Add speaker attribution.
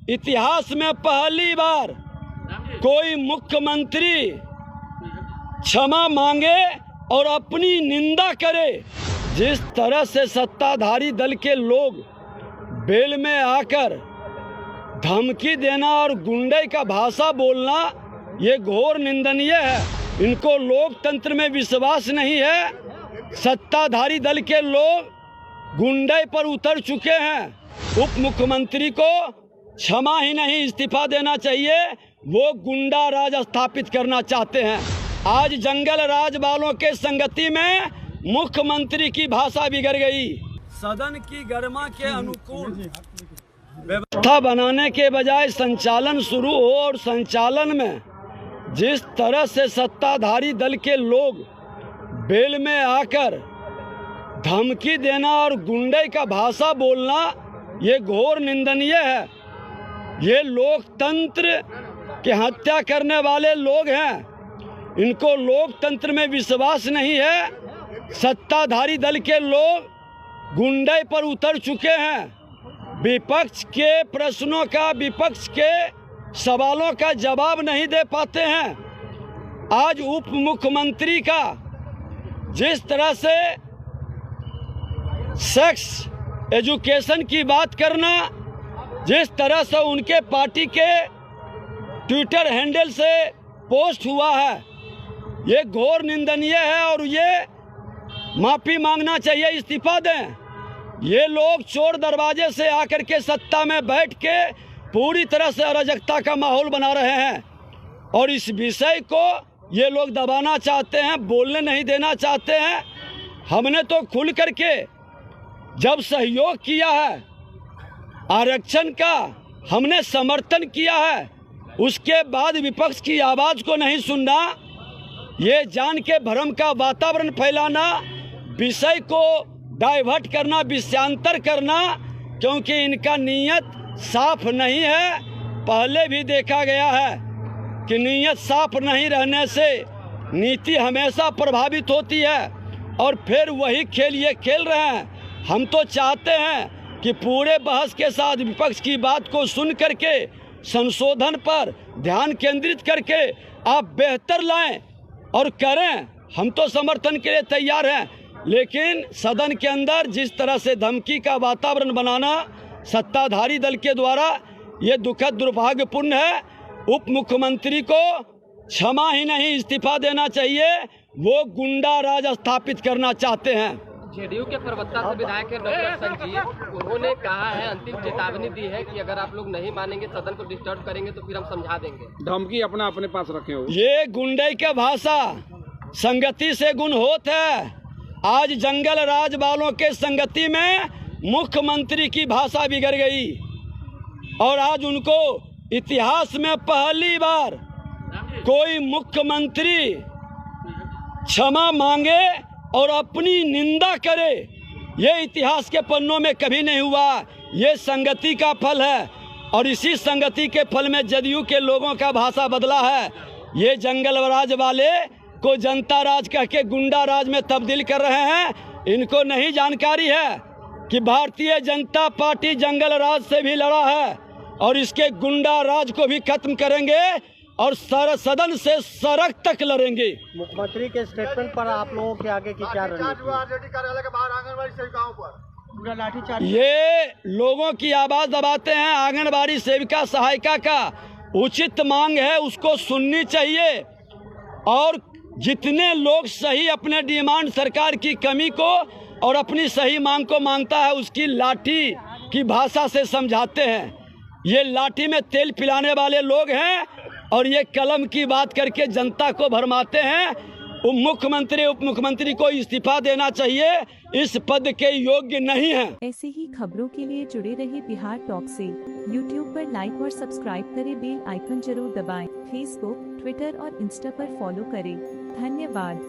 Speaker 1: इतिहास में पहली बार कोई मुख्यमंत्री क्षमा मांगे और अपनी निंदा करे। जिस तरह से सत्ताधारी दल के लोग बेल में आकर धमकी देना और गुंडे का भाषा बोलना, ये घोर निंदनीय है। इनको लोकतंत्र में विश्वास नहीं है। सत्ताधारी दल के लोग गुंडे पर उतर चुके हैं। उप मुख्यमंत्री को क्षमा ही नहीं, इस्तीफा देना चाहिए। वो गुंडा राज स्थापित करना चाहते हैं। आज जंगल राज वालों के संगति में मुख्यमंत्री की भाषा बिगड़ गई। सदन की गरिमा के अनुकूल व्यवस्था बनाने के बजाय संचालन शुरू हो और संचालन में जिस तरह से सत्ताधारी दल के लोग बेल में आकर धमकी देना और गुंडे का भाषा बोलना, ये घोर निंदनीय है। ये लोकतंत्र की हत्या करने वाले लोग हैं। इनको लोकतंत्र में विश्वास नहीं है। सत्ताधारी दल के लोग गुंडे पर उतर चुके हैं। विपक्ष के प्रश्नों का, विपक्ष के सवालों का जवाब नहीं दे पाते हैं। आज उप मुख्यमंत्री का जिस तरह से सेक्स एजुकेशन की बात करना, जिस तरह से उनके पार्टी के ट्विटर हैंडल से पोस्ट हुआ है, ये घोर निंदनीय है और ये माफ़ी मांगना चाहिए, इस्तीफा दें। ये लोग चोर दरवाजे से आकर के सत्ता में बैठ के पूरी तरह से अराजकता का माहौल बना रहे हैं और इस विषय को ये लोग दबाना चाहते हैं, बोलने नहीं देना चाहते हैं। हमने तो खुल करके जब सहयोग किया है, आरक्षण का हमने समर्थन किया है, उसके बाद विपक्ष की आवाज़ को नहीं सुनना, ये जान के भ्रम का वातावरण फैलाना, विषय को डाइवर्ट करना, विषयांतर करना, क्योंकि इनका नीयत साफ नहीं है। पहले भी देखा गया है कि नीयत साफ नहीं रहने से नीति हमेशा प्रभावित होती है और फिर वही खेल ये खेल रहे हैं। हम तो चाहते हैं कि पूरे बहस के साथ विपक्ष की बात को सुन करके संशोधन पर ध्यान केंद्रित करके आप बेहतर लाएं और करें। हम तो समर्थन के लिए तैयार हैं, लेकिन सदन के अंदर जिस तरह से धमकी का वातावरण बनाना सत्ताधारी दल के द्वारा, ये दुखद दुर्भाग्यपूर्ण है। उप मुख्यमंत्री को क्षमा ही नहीं, इस्तीफा देना चाहिए। वो गुंडा राज स्थापित करना चाहते हैं।
Speaker 2: जेडीयू के प्रवक्ता से विधायक है डॉक्टर संजीव, उन्होंने कहा है, अंतिम चेतावनी दी है कि अगर आप लोग नहीं मानेंगे, सदन को डिस्टर्ब करेंगे तो फिर हम समझा देंगे।
Speaker 3: धमकी अपने पास रखे हो।
Speaker 1: ये गुंडे का भाषा संगति से गुण होत है। आज जंगल राज वालों के संगति में मुख्यमंत्री की भाषा बिगड़ गई और आज उनको इतिहास में पहली बार कोई मुख्यमंत्री क्षमा मांगे और अपनी निंदा करे, ये इतिहास के पन्नों में कभी नहीं हुआ। ये संगति का फल है और इसी संगति के फल में जदयू के लोगों का भाषा बदला है। ये जंगल राज वाले को जनता राज कह के गुंडा राज में तब्दील कर रहे हैं। इनको नहीं जानकारी है कि भारतीय जनता पार्टी जंगल राज से भी लड़ा है और इसके गुंडा राज को भी खत्म करेंगे और सदन से सड़क तक लड़ेंगे।
Speaker 4: मुख्यमंत्री के स्टेटमेंट पर आप लोगों के आगे की क्या रणनीति?
Speaker 1: ये लोगों की आवाज दबाते हैं। आंगनबाड़ी सेविका सहायिका का उचित मांग है, उसको सुननी चाहिए और जितने लोग सही अपने डिमांड सरकार की कमी को और अपनी सही मांग को मांगता है, उसकी लाठी की भाषा से समझाते हैं। ये लाठी में तेल पिलाने वाले लोग हैं और ये कलम की बात करके जनता को भरमाते हैं। मुख्यमंत्री उप मुख्यमंत्री को इस्तीफा देना चाहिए, इस पद के योग्य नहीं है।
Speaker 5: ऐसे ही खबरों के लिए जुड़े रहिए बिहार टॉक से। यूट्यूब पर लाइक और सब्सक्राइब करें, बेल आइकन जरूर दबाएं। फेसबुक, ट्विटर और इंस्टा पर फॉलो करें। धन्यवाद।